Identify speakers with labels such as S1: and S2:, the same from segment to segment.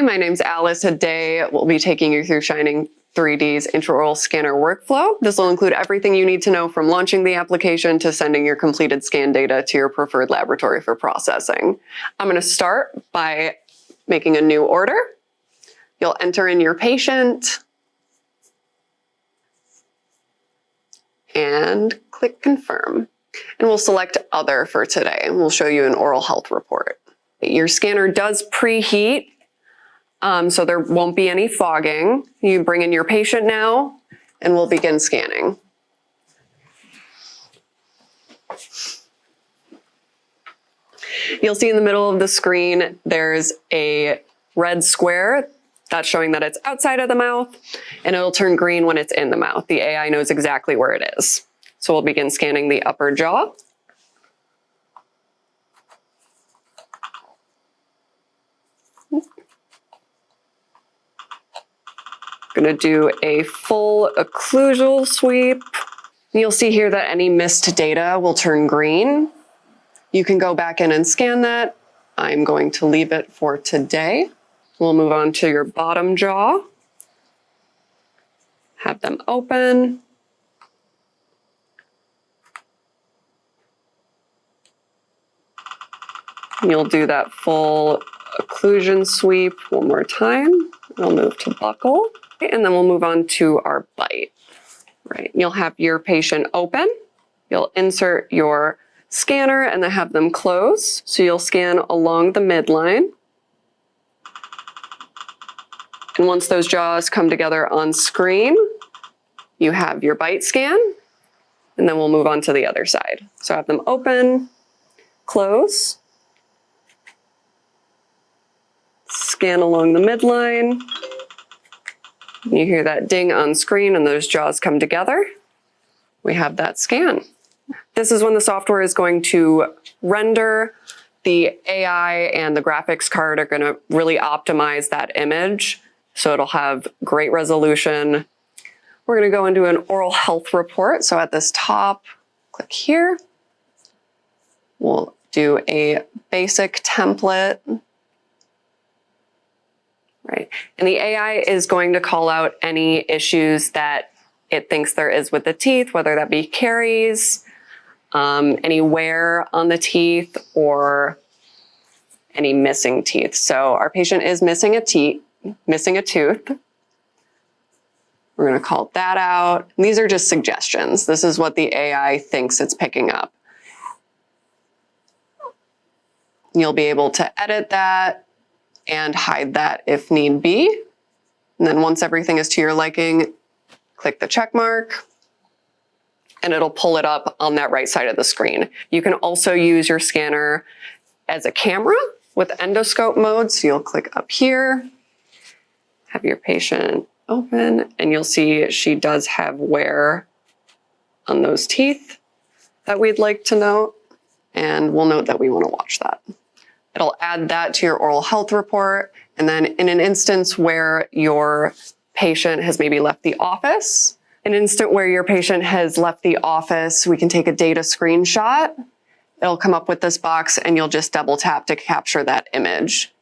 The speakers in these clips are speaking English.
S1: Hi, my name's Alice. Today we'll be taking you through Shining 3D's intraoral scanner workflow. This will include everything you need to know from launching the application to sending your completed scan data to your preferred laboratory for processing. I'm going to start by making a new order. You'll enter in your patient and click confirm. And we'll select other for today, and we'll show you an oral health report. Your scanner does preheat, so there won't be any fogging. You bring in your patient now, and we'll begin scanning. You'll see in the middle of the screen, there's a red square that's showing that it's outside of the mouth, and it'll turn green when it's in the mouth. The AI knows exactly where it is. So we'll begin scanning the upper jaw. Going to do a full occlusal sweep. You'll see here that any missed data will turn green. You can go back in and scan that. I'm going to leave it for today. We'll move on to your bottom jaw. Have them open. You'll do that full occlusion sweep one more time. We'll move to buccal, and then we'll move on to our bite. Right, you'll have your patient open. You'll insert your scanner and then have them close. So you'll scan along the midline. And once those jaws come together on screen, you have your bite scan, and then we'll move on to the other side. So have them open, close, scan along the midline. You hear that ding on screen and those jaws come together. We have that scan. This is when the software is going to render. The AI and the graphics card are going to really optimize that image, so it'll have great resolution. We're going to go into an oral health report. So at this top, click here. We'll do a basic template. Right. And the AI is going to call out any issues that it thinks there is with the teeth, whether that be caries, any wear on the teeth, or any missing teeth. So our patient is missing a tooth. We're going to call that out. And these are just suggestions. This is what the AI thinks it's picking up. You'll be able to edit that and hide that if need be. And then once everything is to your liking, click the check mark, and it'll pull it up on that right side of the screen. You can also use your scanner as a camera with endoscope mode. So you'll click up here, have your patient open, and you'll see she does have wear on those teeth that we'd like to note, and we'll note that we want to watch that. It'll add that to your oral health report. And then in an instance where your patient has maybe left the office, we can take a data screenshot. It'll come up with this box, and you'll just double tap to capture that image.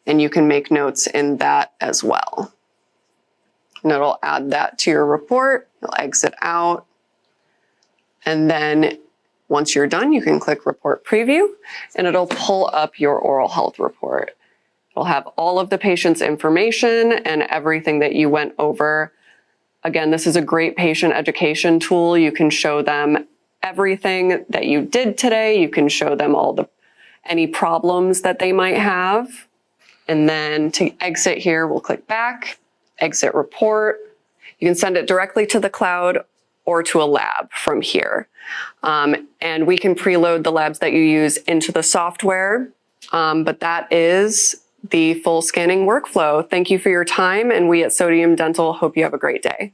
S1: And you can make notes in that as well. And it'll add that to your report. You'll exit out. And then once you're done, you can click Report Preview, and it'll pull up your oral health report. It'll have all of the patient's information and everything that you went over. Again, this is a great patient education tool. You can show them everything that you did today. You can show them any problems that they might have. And then to exit here, we'll click back, exit report. You can send it directly to the cloud or to a lab from here. And we can preload the labs that you use into the software. But that is the full scanning workflow. Thank you for your time, and we at Sodium Dental hope you have a great day.